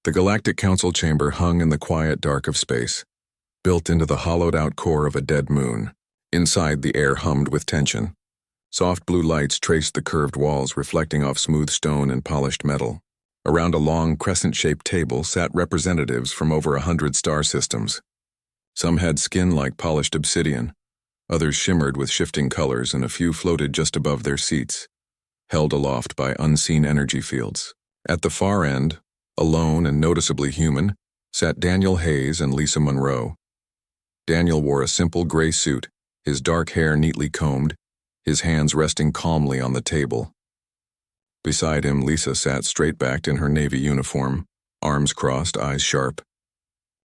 The Galactic Council chamber hung in the quiet dark of space, built into the hollowed-out core of a dead moon. Inside, the air hummed with tension. Soft blue lights traced the curved walls, reflecting off smooth stone and polished metal. Around a long, crescent-shaped table sat representatives from over 100 star systems. Some had skin like polished obsidian, others shimmered with shifting colors, and a few floated just above their seats, held aloft by unseen energy fields. At the far end, alone and noticeably human, sat Daniel Hayes and Lisa Monroe. Daniel wore a simple gray suit, his dark hair neatly combed, his hands resting calmly on the table. Beside him, Lisa sat straight-backed in her Navy uniform, arms crossed, eyes sharp.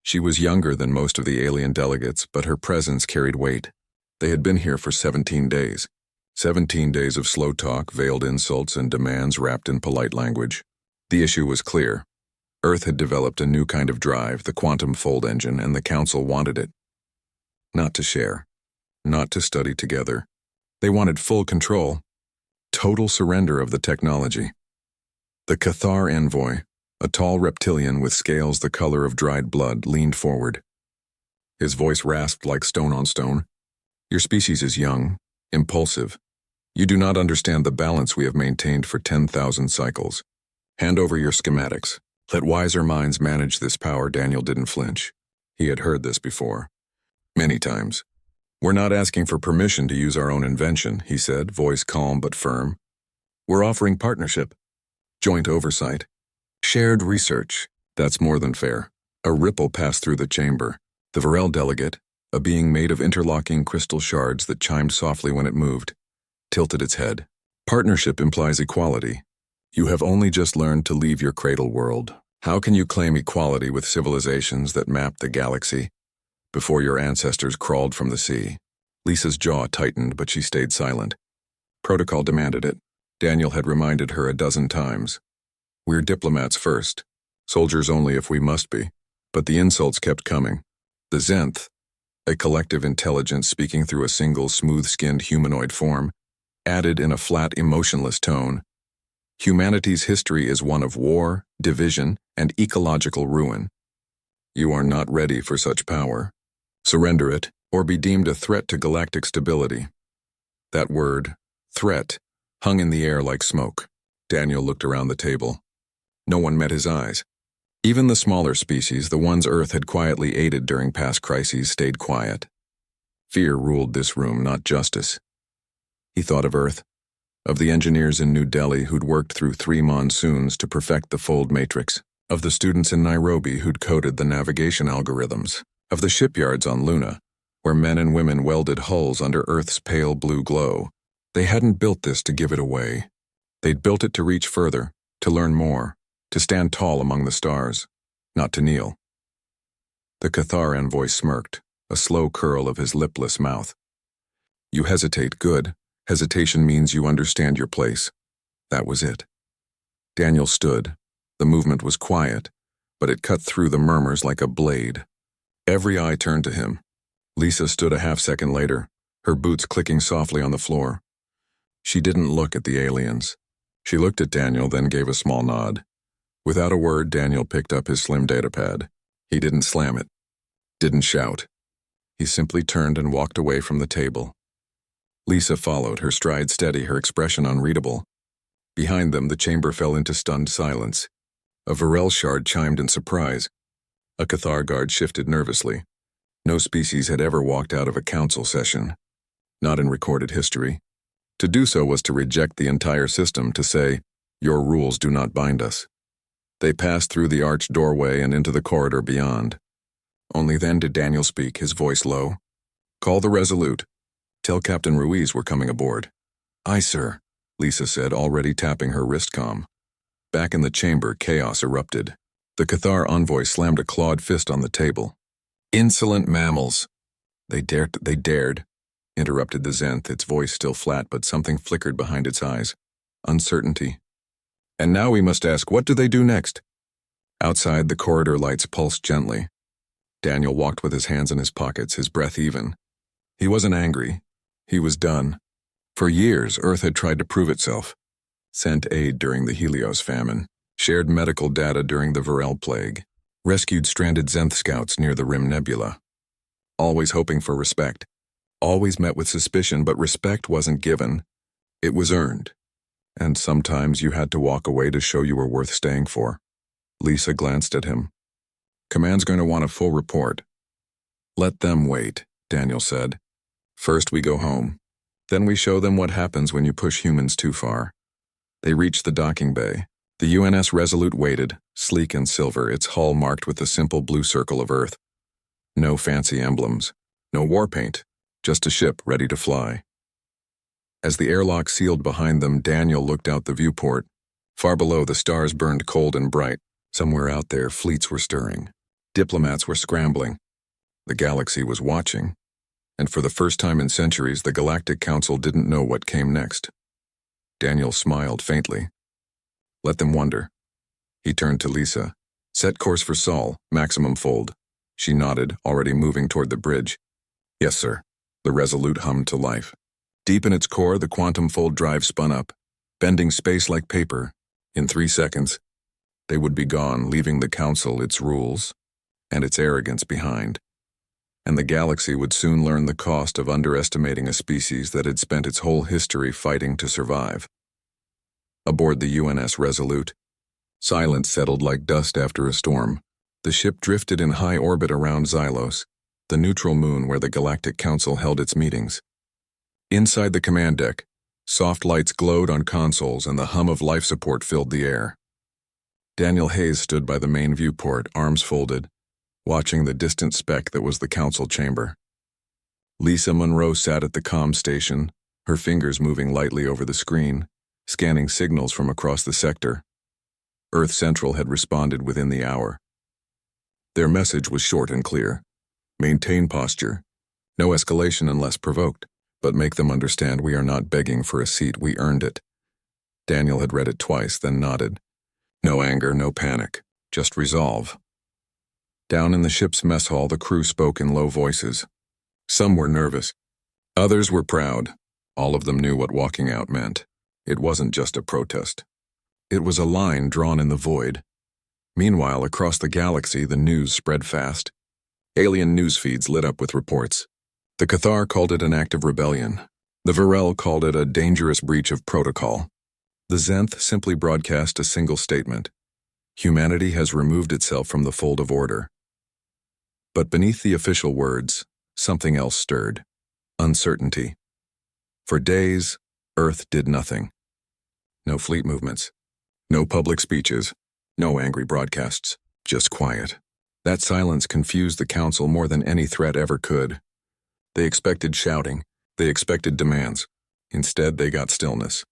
She was younger than most of the alien delegates, but her presence carried weight. They had been here for 17 days. 17 days of slow talk, veiled insults, and demands wrapped in polite language. The issue was clear. Earth had developed a new kind of drive, the quantum fold engine, and the Council wanted it. Not to share. Not to study together. They wanted full control. Total surrender of the technology. The Cathar envoy, a tall reptilian with scales the color of dried blood, leaned forward. His voice rasped like stone on stone. Your species is young, impulsive. You do not understand the balance we have maintained for 10,000 cycles. Hand over your schematics. Let wiser minds manage this power. Daniel didn't flinch. He had heard this before. Many times. We're not asking for permission to use our own invention, he said, voice calm but firm. We're offering partnership, joint oversight, shared research. That's more than fair. A ripple passed through the chamber. The Varel delegate, a being made of interlocking crystal shards that chimed softly when it moved, tilted its head. Partnership implies equality. You have only just learned to leave your cradle world. How can you claim equality with civilizations that mapped the galaxy before your ancestors crawled from the sea? Lisa's jaw tightened, but she stayed silent. Protocol demanded it. Daniel had reminded her a dozen times. We're diplomats first, soldiers only if we must be. But the insults kept coming. The Zenth, a collective intelligence speaking through a single smooth-skinned humanoid form, added in a flat, emotionless tone, humanity's history is one of war, division, and ecological ruin. You are not ready for such power. Surrender it, or be deemed a threat to galactic stability. That word, threat, hung in the air like smoke. Daniel looked around the table. No one met his eyes. Even the smaller species, the ones Earth had quietly aided during past crises, stayed quiet. Fear ruled this room, not justice. He thought of Earth, of the engineers in New Delhi who'd worked through 3 monsoons to perfect the fold matrix, of the students in Nairobi who'd coded the navigation algorithms, of the shipyards on Luna, where men and women welded hulls under Earth's pale blue glow. They hadn't built this to give it away. They'd built it to reach further, to learn more, to stand tall among the stars, not to kneel. The Cathar envoy smirked, a slow curl of his lipless mouth. You hesitate, good. Hesitation means you understand your place. That was it. Daniel stood. The movement was quiet, but it cut through the murmurs like a blade. Every eye turned to him. Lisa stood a half-second later, her boots clicking softly on the floor. She didn't look at the aliens. She looked at Daniel, then gave a small nod. Without a word, Daniel picked up his slim datapad. He didn't slam it, didn't shout. He simply turned and walked away from the table. Lisa followed, her stride steady, her expression unreadable. Behind them, the chamber fell into stunned silence. A Varel shard chimed in surprise. A Cathar guard shifted nervously. No species had ever walked out of a council session. Not in recorded history. To do so was to reject the entire system, to say, your rules do not bind us. They passed through the arched doorway and into the corridor beyond. Only then did Daniel speak, his voice low. Call the Resolute. Tell Captain Ruiz we're coming aboard. Aye, sir, Lisa said, already tapping her wristcom. Back in the chamber, chaos erupted. The Cathar envoy slammed a clawed fist on the table. Insolent mammals. They dared, interrupted the Zenth, its voice still flat, but something flickered behind its eyes. Uncertainty. And now we must ask, what do they do next? Outside, the corridor lights pulsed gently. Daniel walked with his hands in his pockets, his breath even. He wasn't angry. He was done. For years, Earth had tried to prove itself. Sent aid during the Helios famine. shared medical data during the Varel Plague, rescued stranded Zenth scouts near the Rim Nebula. Always hoping for respect. Always met with suspicion, but respect wasn't given. It was earned. And sometimes you had to walk away to show you were worth staying for. Lisa glanced at him. Command's going to want a full report. Let them wait, Daniel said. First we go home. Then we show them what happens when you push humans too far. They reached the docking bay. The UNS Resolute waited, sleek and silver, its hull marked with the simple blue circle of Earth. No fancy emblems. No war paint. Just a ship ready to fly. As the airlock sealed behind them, Daniel looked out the viewport. Far below, the stars burned cold and bright. Somewhere out there, fleets were stirring. Diplomats were scrambling. The galaxy was watching. And for the first time in centuries, the Galactic Council didn't know what came next. Daniel smiled faintly. Let them wonder. He turned to Lisa. Set course for Sol, maximum fold. She nodded, already moving toward the bridge. Yes, sir. The Resolute hummed to life. Deep in its core, the quantum fold drive spun up, bending space like paper. In 3 seconds, they would be gone, leaving the Council, its rules, and its arrogance behind. And the galaxy would soon learn the cost of underestimating a species that had spent its whole history fighting to survive. Aboard the UNS Resolute, silence settled like dust after a storm. The ship drifted in high orbit around Xylos, the neutral moon where the Galactic Council held its meetings. Inside the command deck, soft lights glowed on consoles and the hum of life support filled the air. Daniel Hayes stood by the main viewport, arms folded, watching the distant speck that was the council chamber. Lisa Monroe sat at the comm station, her fingers moving lightly over the screen, scanning signals from across the sector. Earth Central had responded within the hour. Their message was short and clear. Maintain posture. No escalation unless provoked, but make them understand we are not begging for a seat, we earned it. Daniel had read it twice, then nodded. No anger, no panic, just resolve. Down in the ship's mess hall, the crew spoke in low voices. Some were nervous. Others were proud. All of them knew what walking out meant. It wasn't just a protest. It was a line drawn in the void. Meanwhile, across the galaxy, the news spread fast. Alien news feeds lit up with reports. The Cathar called it an act of rebellion. The Varel called it a dangerous breach of protocol. The Zenth simply broadcast a single statement. Humanity has removed itself from the fold of order. But beneath the official words, something else stirred. Uncertainty. For days, Earth did nothing. No fleet movements. No public speeches. No angry broadcasts. Just quiet. That silence confused the Council more than any threat ever could. They expected shouting. They expected demands. Instead, they got stillness.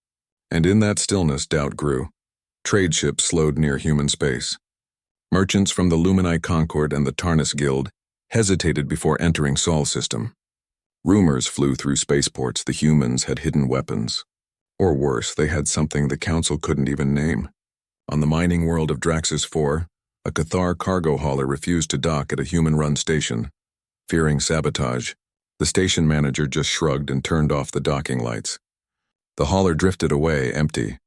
And in that stillness, doubt grew. Trade ships slowed near human space. Merchants from the Lumini Concord and the Tarnus Guild hesitated before entering Sol system. Rumors flew through spaceports the humans had hidden weapons. Or worse, they had something the Council couldn't even name. On the mining world of Draxus 4, a Cathar cargo hauler refused to dock at a human-run station. Fearing sabotage, the station manager just shrugged and turned off the docking lights. The hauler drifted away, empty.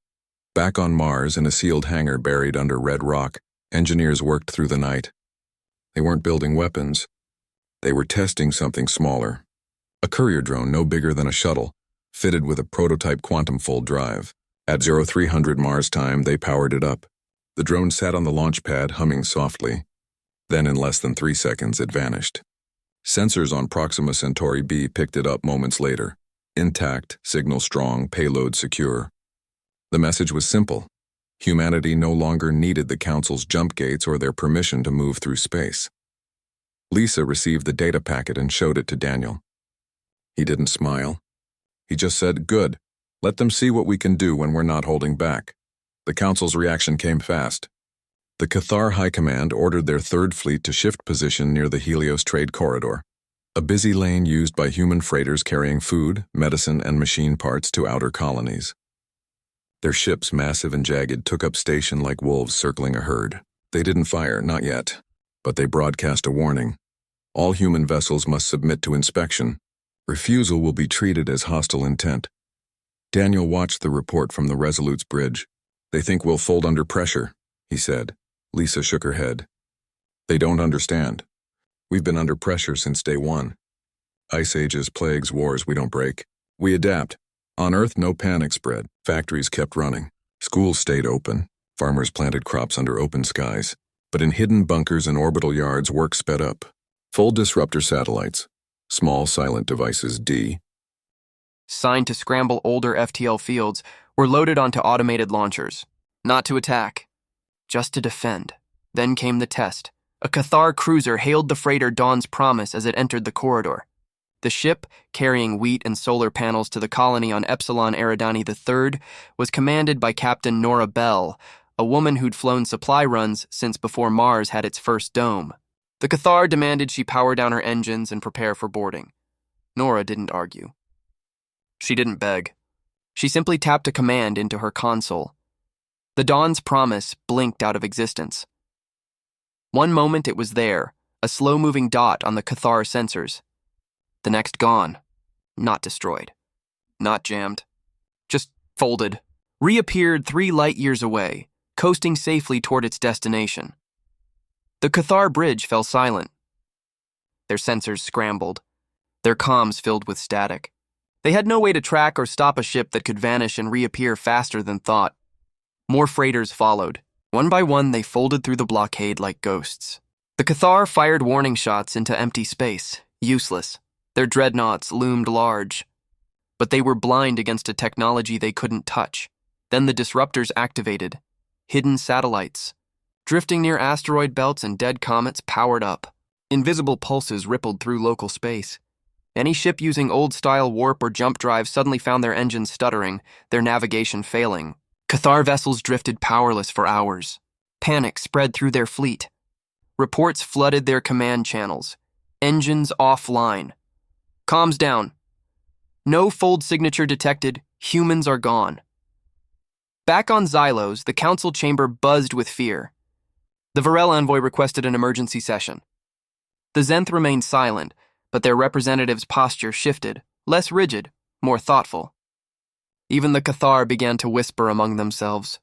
Back on Mars, in a sealed hangar buried under red rock, engineers worked through the night. They weren't building weapons. They were testing something smaller. A courier drone no bigger than a shuttle, fitted with a prototype quantum fold drive. At 0300 Mars time, they powered it up. The drone sat on the launch pad, humming softly. Then in less than 3 seconds, it vanished. Sensors on Proxima Centauri B picked it up moments later. Intact, signal strong, payload secure. The message was simple. Humanity no longer needed the Council's jump gates or their permission to move through space. Lisa received the data packet and showed it to Daniel. He didn't smile. He just said, "Good. Let them see what we can do when we're not holding back." The Council's reaction came fast. The Cathar High Command ordered their third fleet to shift position near the Helios Trade Corridor, a busy lane used by human freighters carrying food, medicine, and machine parts to outer colonies. Their ships, massive and jagged, took up station like wolves circling a herd. They didn't fire, not yet, but they broadcast a warning. All human vessels must submit to inspection. Refusal will be treated as hostile intent. Daniel watched the report from the Resolute's bridge. They think we'll fold under pressure. he said. Lisa shook her head. They don't understand. We've been under pressure since day one. Ice ages, plagues, wars, we don't break. We adapt. On Earth, no panic spread. Factories kept running. Schools stayed open. Farmers planted crops under open skies. But in hidden bunkers and orbital yards, work sped up. Full disruptor satellites. Small silent devices, signed to scramble older FTL fields, were loaded onto automated launchers. Not to attack, just to defend. Then came the test. A Cathar cruiser hailed the freighter Dawn's Promise as it entered the corridor. The ship, carrying wheat and solar panels to the colony on Epsilon Eridani III, was commanded by Captain Nora Bell, a woman who'd flown supply runs since before Mars had its first dome. The Cathar demanded she power down her engines and prepare for boarding. Nora didn't argue. She didn't beg. She simply tapped a command into her console. The Dawn's Promise blinked out of existence. One moment it was there, a slow-moving dot on the Cathar sensors. The next gone. Not destroyed. Not jammed. Just folded. Reappeared 3 light-years away, coasting safely toward its destination. The Cathar bridge fell silent. Their sensors scrambled, their comms filled with static. They had no way to track or stop a ship that could vanish and reappear faster than thought. More freighters followed. One by one, they folded through the blockade like ghosts. The Cathar fired warning shots into empty space, useless. Their dreadnoughts loomed large. But they were blind against a technology they couldn't touch. Then the disruptors activated. Hidden satellites. Drifting near asteroid belts and dead comets powered up. Invisible pulses rippled through local space. Any ship using old-style warp or jump drive suddenly found their engines stuttering, their navigation failing. Cathar vessels drifted powerless for hours. Panic spread through their fleet. Reports flooded their command channels. Engines offline. Comms down. No fold signature detected. Humans are gone. Back on Xylos, the council chamber buzzed with fear. The Varel envoy requested an emergency session. The Zenth remained silent, but their representative's posture shifted, less rigid, more thoughtful. Even the Cathar began to whisper among themselves.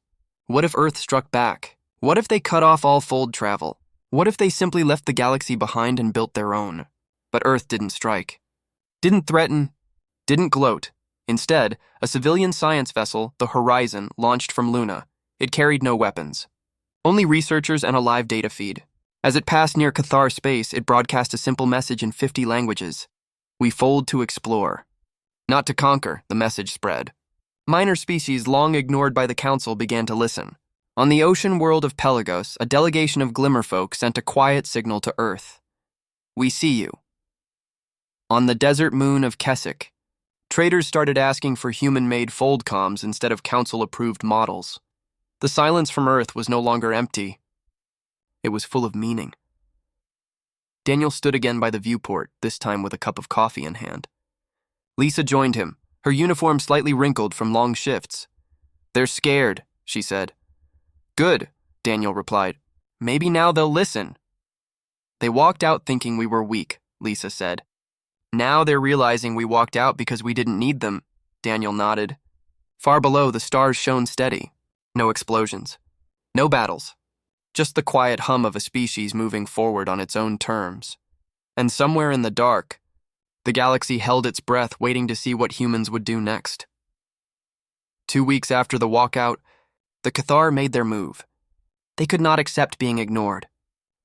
What if Earth struck back? What if they cut off all fold travel? What if they simply left the galaxy behind and built their own? But Earth didn't strike. Didn't threaten. Didn't gloat. Instead, a civilian science vessel, the Horizon, launched from Luna. It carried no weapons. Only researchers and a live data feed. As it passed near Cathar space, it broadcast a simple message in 50 languages. We fold to explore. Not to conquer, the message spread. Minor species long ignored by the Council began to listen. On the ocean world of Pelagos, a delegation of Glimmerfolk sent a quiet signal to Earth. We see you. On the desert moon of Keswick, traders started asking for human-made fold comms instead of Council-approved models. The silence from Earth was no longer empty. It was full of meaning. Daniel stood again by the viewport, this time with a cup of coffee in hand. Lisa joined him, her uniform slightly wrinkled from long shifts. They're scared, she said. Good, Daniel replied. Maybe now they'll listen. They walked out thinking we were weak, Lisa said. Now they're realizing we walked out because we didn't need them, Daniel nodded. Far below, the stars shone steady. No explosions. No battles. Just the quiet hum of a species moving forward on its own terms. And somewhere in the dark, the galaxy held its breath waiting to see what humans would do next. 2 weeks after the walkout, the Cathar made their move. They could not accept being ignored.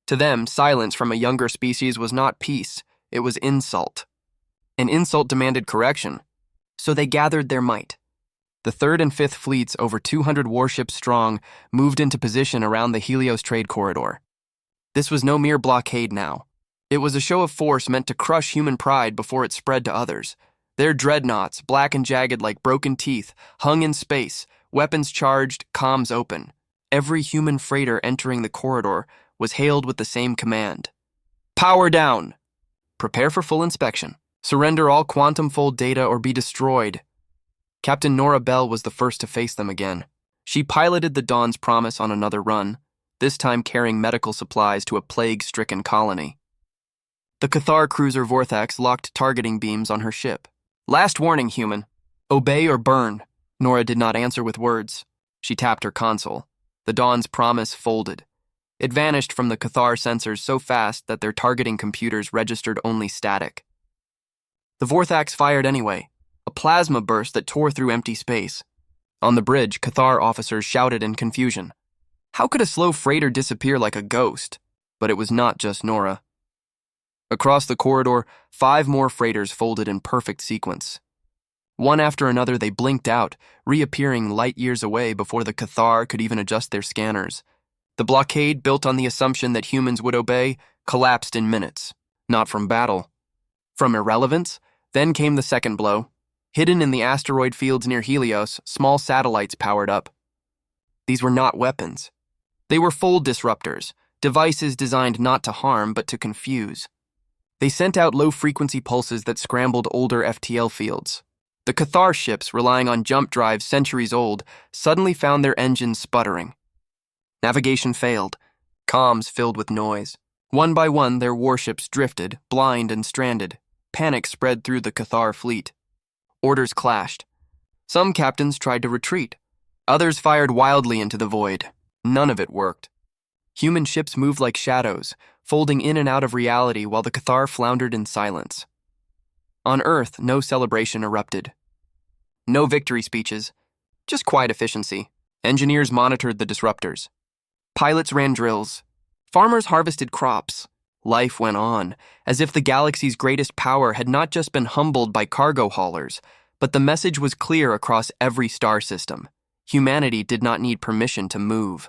To them, silence from a younger species was not peace, it was insult. An insult demanded correction, so they gathered their might. The 3rd and 5th fleets, over 200 warships strong, moved into position around the Helios trade corridor. This was no mere blockade now. It was a show of force meant to crush human pride before it spread to others. Their dreadnoughts, black and jagged like broken teeth, hung in space, weapons charged, comms open. Every human freighter entering the corridor was hailed with the same command. Power down! Prepare for full inspection. Surrender all quantum fold data or be destroyed. Captain Nora Bell was the first to face them again. She piloted the Dawn's Promise on another run, this time carrying medical supplies to a plague-stricken colony. The Cathar cruiser Vorthax locked targeting beams on her ship. Last warning, human. Obey or burn. Nora did not answer with words. She tapped her console. The Dawn's promise folded. It vanished from the Cathar sensors so fast that their targeting computers registered only static. The Vorthax fired anyway, a plasma burst that tore through empty space. On the bridge, Cathar officers shouted in confusion. How could a slow freighter disappear like a ghost? But it was not just Nora. Across the corridor, 5 more freighters folded in perfect sequence. One after another, they blinked out, reappearing light years away before the Cathar could even adjust their scanners. The blockade, built on the assumption that humans would obey, collapsed in minutes. Not from battle. From irrelevance, then came the second blow. Hidden in the asteroid fields near Helios, small satellites powered up. These were not weapons. They were fold disruptors, devices designed not to harm but to confuse. They sent out low-frequency pulses that scrambled older FTL fields. The Cathar ships, relying on jump drives centuries old, suddenly found their engines sputtering. Navigation failed. Comms filled with noise. One by one, their warships drifted, blind and stranded. Panic spread through the Cathar fleet. Orders clashed. Some captains tried to retreat. Others fired wildly into the void. None of it worked. Human ships moved like shadows, folding in and out of reality while the Cathar floundered in silence. On Earth, no celebration erupted. No victory speeches, just quiet efficiency. Engineers monitored the disruptors. Pilots ran drills. Farmers harvested crops. Life went on, as if the galaxy's greatest power had not just been humbled by cargo haulers, but the message was clear across every star system. Humanity did not need permission to move.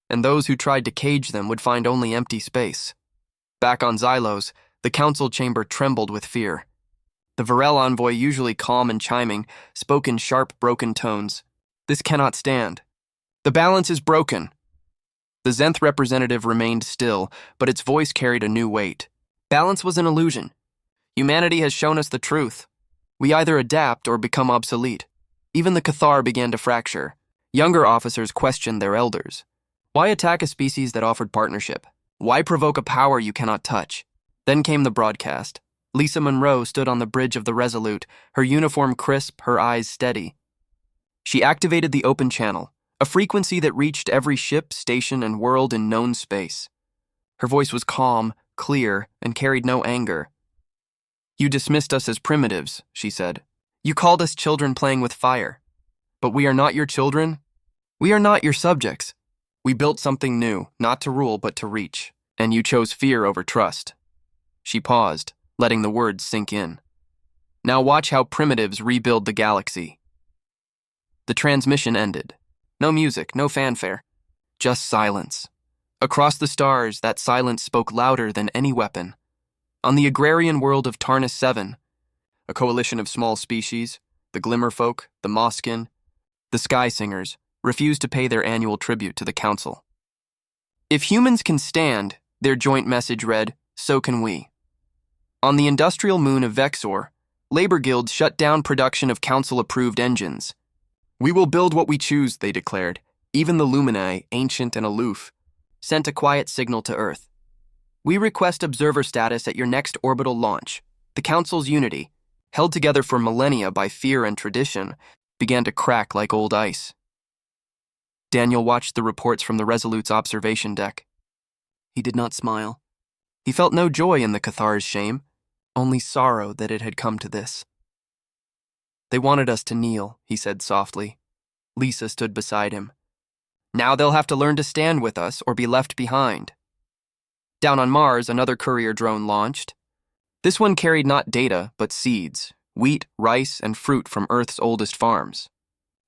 And those who tried to cage them would find only empty space. Back on Xylos, the council chamber trembled with fear. The Varel envoy, usually calm and chiming, spoke in sharp, broken tones. This cannot stand. The balance is broken. The Zenth representative remained still, but its voice carried a new weight. Balance was an illusion. Humanity has shown us the truth. We either adapt or become obsolete. Even the Cathar began to fracture. Younger officers questioned their elders. Why attack a species that offered partnership? Why provoke a power you cannot touch? Then came the broadcast. Lisa Monroe stood on the bridge of the Resolute, her uniform crisp, her eyes steady. She activated the open channel, a frequency that reached every ship, station, and world in known space. Her voice was calm, clear, and carried no anger. You dismissed us as primitives, she said. You called us children playing with fire. But we are not your children. We are not your subjects. We built something new, not to rule but to reach, and you chose fear over trust. She paused, letting the words sink in. Now watch how primitives rebuild the galaxy. The transmission ended. No music, no fanfare. Just silence. Across the stars, that silence spoke louder than any weapon. On the agrarian world of Tarnus 7, a coalition of small species, the Glimmerfolk, the Moskin, the Sky Singers, refused to pay their annual tribute to the Council. If humans can stand, their joint message read, so can we. On the industrial moon of Vexor, labor guilds shut down production of Council-approved engines. We will build what we choose, they declared. Even the Luminae, ancient and aloof, sent a quiet signal to Earth. We request observer status at your next orbital launch. The Council's unity, held together for millennia by fear and tradition, began to crack like old ice. Daniel watched the reports from the Resolute's observation deck. He did not smile. He felt no joy in the Cathar's shame, only sorrow that it had come to this. They wanted us to kneel, he said softly. Lisa stood beside him. Now they'll have to learn to stand with us or be left behind. Down on Mars, another courier drone launched. This one carried not data, but seeds, wheat, rice, and fruit from Earth's oldest farms.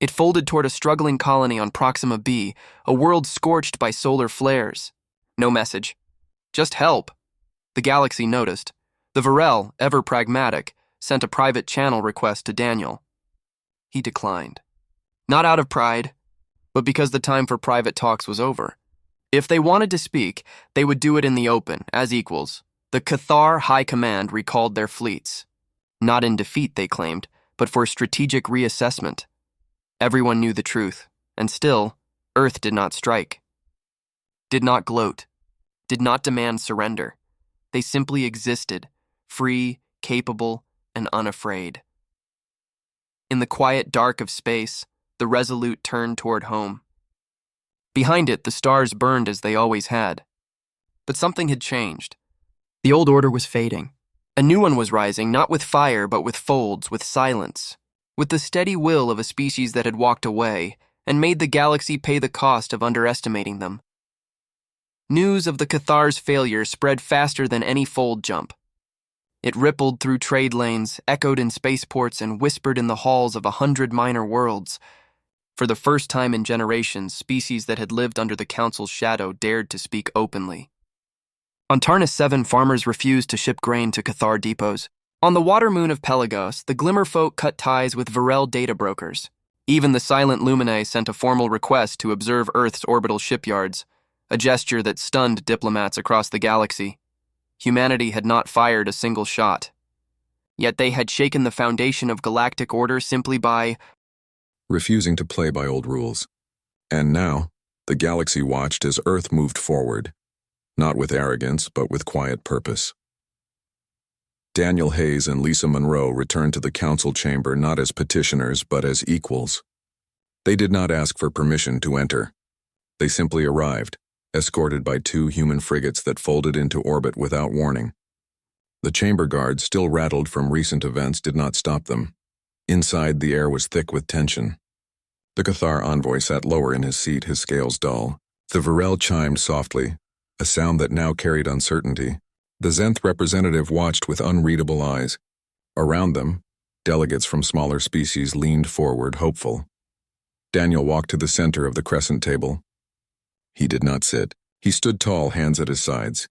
It folded toward a struggling colony on Proxima b, a world scorched by solar flares. No message. Just help. The galaxy noticed. The Varel, ever pragmatic, sent a private channel request to Daniel. He declined. Not out of pride, but because the time for private talks was over. If they wanted to speak, they would do it in the open, as equals. The Cathar High Command recalled their fleets. Not in defeat, they claimed, but for strategic reassessment. Everyone knew the truth, and still, Earth did not strike. Did not gloat. Did not demand surrender. They simply existed, free, capable, and unafraid. In the quiet dark of space, the Resolute turned toward home. Behind it, the stars burned as they always had. But something had changed. The old order was fading. A new one was rising, not with fire, but with folds, with silence, with the steady will of a species that had walked away and made the galaxy pay the cost of underestimating them. News of the Cathar's failure spread faster than any fold jump. It rippled through trade lanes, echoed in spaceports, and whispered in the halls of 100 minor worlds. For the first time in generations, species that had lived under the Council's shadow dared to speak openly. On Tarnus 7, farmers refused to ship grain to Cathar depots. On the water moon of Pelagos, the Glimmerfolk cut ties with Varel data brokers. Even the Silent Luminae sent a formal request to observe Earth's orbital shipyards, a gesture that stunned diplomats across the galaxy. Humanity had not fired a single shot. Yet they had shaken the foundation of galactic order simply by refusing to play by old rules. And now, the galaxy watched as Earth moved forward, not with arrogance, but with quiet purpose. Daniel Hayes and Lisa Monroe returned to the council chamber not as petitioners, but as equals. They did not ask for permission to enter. They simply arrived, escorted by 2 human frigates that folded into orbit without warning. The chamber guards, still rattled from recent events, did not stop them. Inside, the air was thick with tension. The Cathar envoy sat lower in his seat, his scales dull. The Varel chimed softly, a sound that now carried uncertainty. The Zenth representative watched with unreadable eyes. Around them, delegates from smaller species leaned forward, hopeful. Daniel walked to the center of the crescent table. He did not sit. He stood tall, hands at his sides.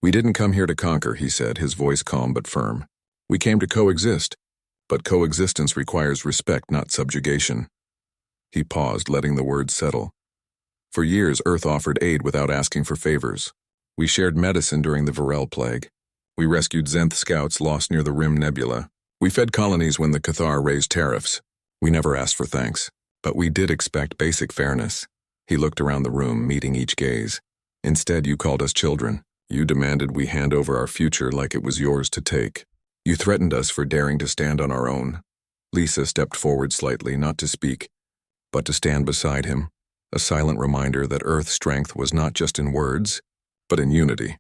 "We didn't come here to conquer," he said, his voice calm but firm. "We came to coexist, but coexistence requires respect, not subjugation." He paused, letting the words settle. For years, Earth offered aid without asking for favors. We shared medicine during the Varel plague. We rescued Zenth scouts lost near the Rim Nebula. We fed colonies when the Cathar raised tariffs. We never asked for thanks, but we did expect basic fairness. He looked around the room, meeting each gaze. Instead, you called us children. You demanded we hand over our future like it was yours to take. You threatened us for daring to stand on our own. Lisa stepped forward slightly, not to speak, but to stand beside him, a silent reminder that Earth's strength was not just in words, but in unity.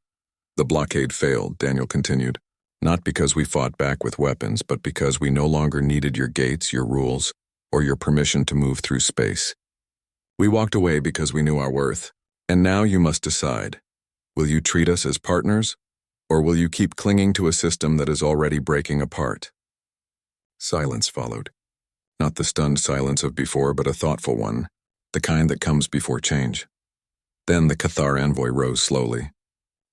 "The blockade failed," Daniel continued, "not because we fought back with weapons, but because we no longer needed your gates, your rules, or your permission to move through space. We walked away because we knew our worth. And now you must decide. Will you treat us as partners, or will you keep clinging to a system that is already breaking apart?" Silence followed. Not the stunned silence of before, but a thoughtful one, the kind that comes before change. Then the Cathar envoy rose slowly.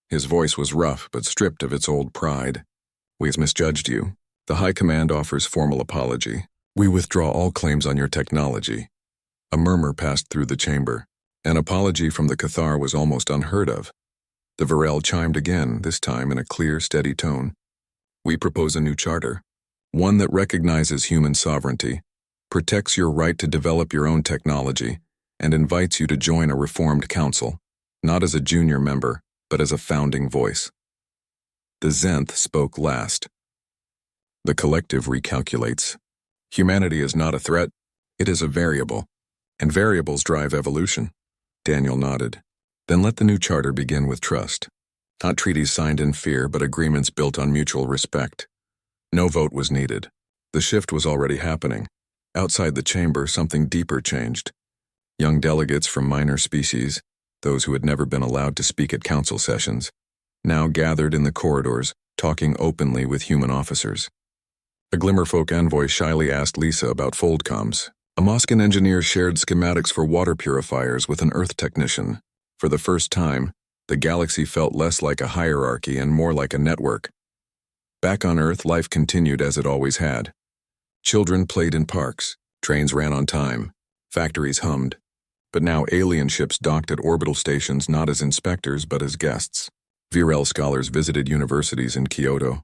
His voice was rough, but stripped of its old pride. "We have misjudged you. The High Command offers formal apology. We withdraw all claims on your technology." A murmur passed through the chamber. An apology from the Cathar was almost unheard of. The Varel chimed again, this time in a clear, steady tone. "We propose a new charter, one that recognizes human sovereignty, protects your right to develop your own technology, and invites you to join a reformed council, not as a junior member, but as a founding voice." The Zenth spoke last. "The collective recalculates. Humanity is not a threat, it is a variable, and variables drive evolution." Daniel nodded. "Then let the new charter begin with trust. Not treaties signed in fear, but agreements built on mutual respect." No vote was needed. The shift was already happening. Outside the chamber, something deeper changed. Young delegates from minor species, those who had never been allowed to speak at council sessions, now gathered in the corridors, talking openly with human officers. A Glimmerfolk envoy shyly asked Lisa about foldcoms. A Moscan engineer shared schematics for water purifiers with an Earth technician. For the first time, the galaxy felt less like a hierarchy and more like a network. Back on Earth, life continued as it always had. Children played in parks, trains ran on time, factories hummed. But now alien ships docked at orbital stations not as inspectors but as guests. Virel scholars visited universities in Kyoto.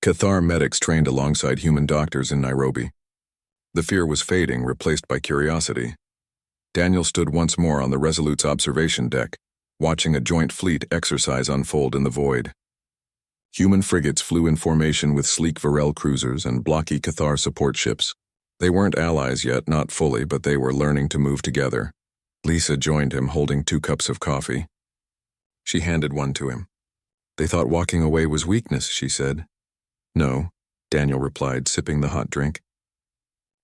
Cathar medics trained alongside human doctors in Nairobi. The fear was fading, replaced by curiosity. Daniel stood once more on the Resolute's observation deck, watching a joint fleet exercise unfold in the void. Human frigates flew in formation with sleek Varel cruisers and blocky Cathar support ships. They weren't allies yet, not fully, but they were learning to move together. Lisa joined him, holding 2 cups of coffee. She handed one to him. "They thought walking away was weakness," she said. "No," Daniel replied, sipping the hot drink.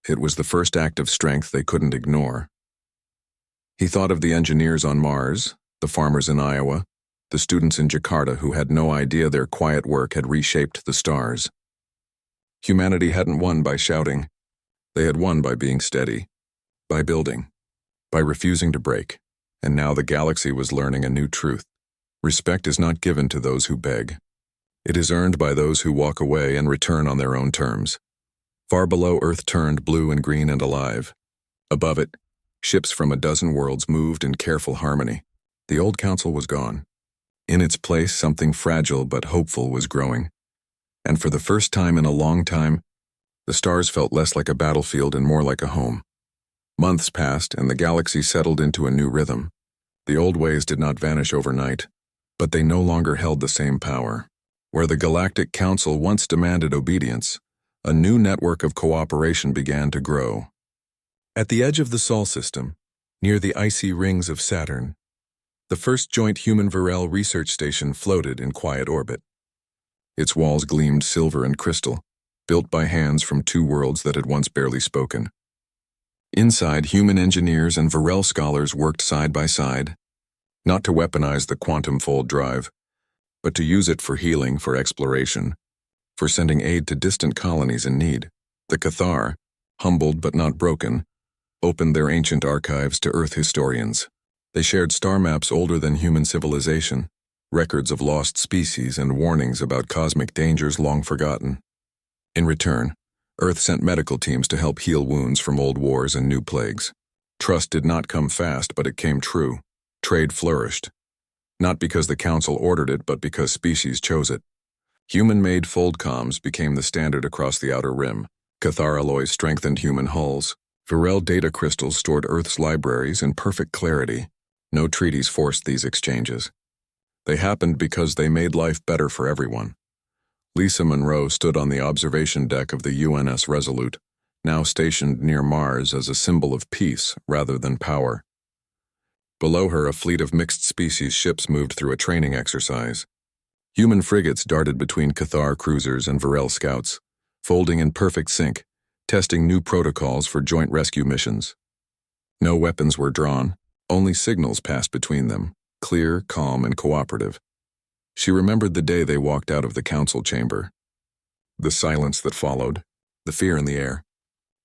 "It was the first act of strength they couldn't ignore." He thought of the engineers on Mars, the farmers in Iowa, the students in Jakarta who had no idea their quiet work had reshaped the stars. Humanity hadn't won by shouting. They had won by being steady, by building, by refusing to break. And now the galaxy was learning a new truth. Respect is not given to those who beg. It is earned by those who walk away and return on their own terms. Far below, Earth turned blue and green and alive. Above it, ships from a dozen worlds moved in careful harmony. The old council was gone. In its place, something fragile but hopeful was growing. And for the first time in a long time, the stars felt less like a battlefield and more like a home. Months passed, and the galaxy settled into a new rhythm. The old ways did not vanish overnight, but they no longer held the same power. Where the Galactic Council once demanded obedience, a new network of cooperation began to grow. At the edge of the Sol system, near the icy rings of Saturn, the first joint human-Varel research station floated in quiet orbit. Its walls gleamed silver and crystal, built by hands from 2 worlds that had once barely spoken. Inside, human engineers and Varel scholars worked side by side, not to weaponize the quantum fold drive, but to use it for healing, for exploration, for sending aid to distant colonies in need. The Cathar, humbled but not broken, opened their ancient archives to Earth historians. They shared star maps older than human civilization, records of lost species and warnings about cosmic dangers long forgotten. In return, Earth sent medical teams to help heal wounds from old wars and new plagues. Trust did not come fast, but it came true. Trade flourished. Not because the Council ordered it, but because species chose it. Human-made foldcoms became the standard across the outer rim. Cathar alloys strengthened human hulls. Varel data crystals stored Earth's libraries in perfect clarity. No treaties forced these exchanges. They happened because they made life better for everyone. Lisa Monroe stood on the observation deck of the UNS Resolute, now stationed near Mars as a symbol of peace rather than power. Below her, a fleet of mixed-species ships moved through a training exercise. Human frigates darted between Cathar cruisers and Varel scouts, folding in perfect sync, testing new protocols for joint rescue missions. No weapons were drawn, only signals passed between them, clear, calm, and cooperative. She remembered the day they walked out of the council chamber. The silence that followed, the fear in the air.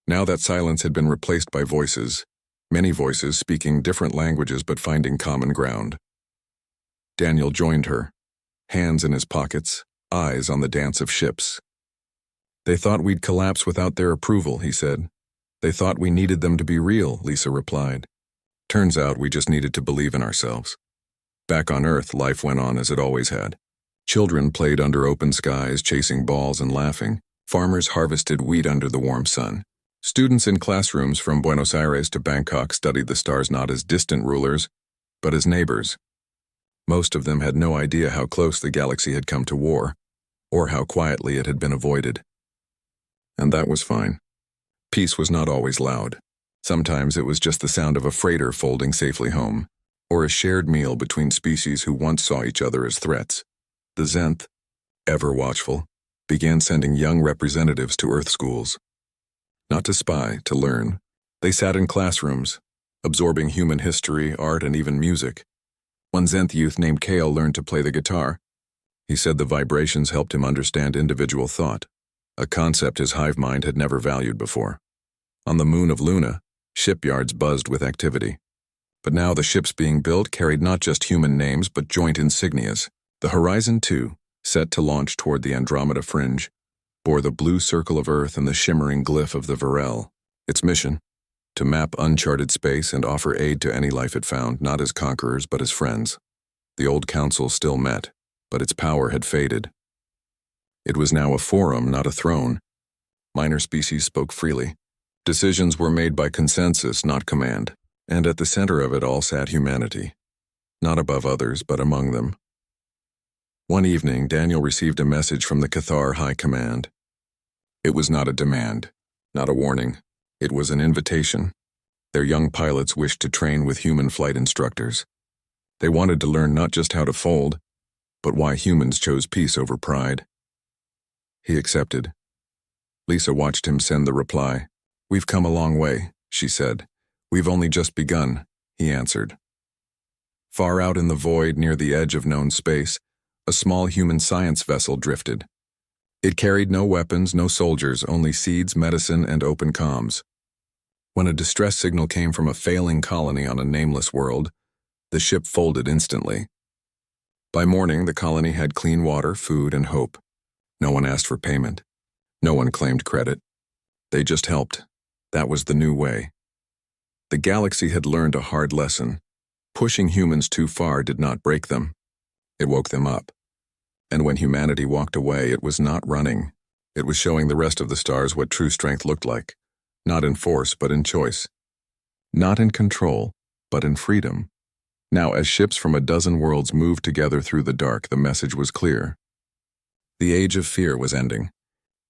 Now that silence had been replaced by voices, many voices speaking different languages but finding common ground. Daniel joined her, hands in his pockets, eyes on the dance of ships. "They thought we'd collapse without their approval," he said. "They thought we needed them to be real," Lisa replied. "Turns out we just needed to believe in ourselves." Back on Earth, life went on as it always had. Children played under open skies, chasing balls and laughing. Farmers harvested wheat under the warm sun. Students in classrooms from Buenos Aires to Bangkok studied the stars not as distant rulers, but as neighbors. Most of them had no idea how close the galaxy had come to war, or how quietly it had been avoided. And that was fine. Peace was not always loud. Sometimes it was just the sound of a freighter folding safely home, or a shared meal between species who once saw each other as threats. The Zenth, ever watchful, began sending young representatives to Earth schools. Not to spy, to learn. They sat in classrooms, absorbing human history, art, and even music. One Zenth youth named Kale learned to play the guitar. He said the vibrations helped him understand individual thought, a concept his hive mind had never valued before. On the moon of Luna, shipyards buzzed with activity. But now the ships being built carried not just human names but joint insignias. The Horizon 2, set to launch toward the Andromeda Fringe, bore the blue circle of Earth and the shimmering glyph of the Varel. Its mission? To map uncharted space and offer aid to any life it found, not as conquerors but as friends. The old council still met, but its power had faded. It was now a forum, not a throne. Minor species spoke freely. Decisions were made by consensus, not command. And at the center of it all sat humanity. Not above others, but among them. One evening, Daniel received a message from the Cathar High Command. It was not a demand, not a warning. It was an invitation. Their young pilots wished to train with human flight instructors. They wanted to learn not just how to fold, but why humans chose peace over pride. He accepted. Lisa watched him send the reply. "We've come a long way," she said. "We've only just begun," he answered. Far out in the void near the edge of known space, a small human science vessel drifted. It carried no weapons, no soldiers, only seeds, medicine, and open comms. When a distress signal came from a failing colony on a nameless world, the ship folded instantly. By morning, the colony had clean water, food, and hope. No one asked for payment. No one claimed credit. They just helped. That was the new way. The galaxy had learned a hard lesson. Pushing humans too far did not break them. It woke them up. And when humanity walked away, it was not running. It was showing the rest of the stars what true strength looked like. Not in force, but in choice. Not in control, but in freedom. Now, as ships from a dozen worlds moved together through the dark, the message was clear. The age of fear was ending.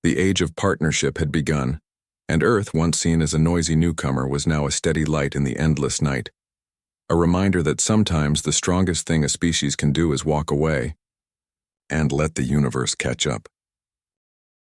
The age of partnership had begun, and Earth, once seen as a noisy newcomer, was now a steady light in the endless night. A reminder that sometimes the strongest thing a species can do is walk away and let the universe catch up.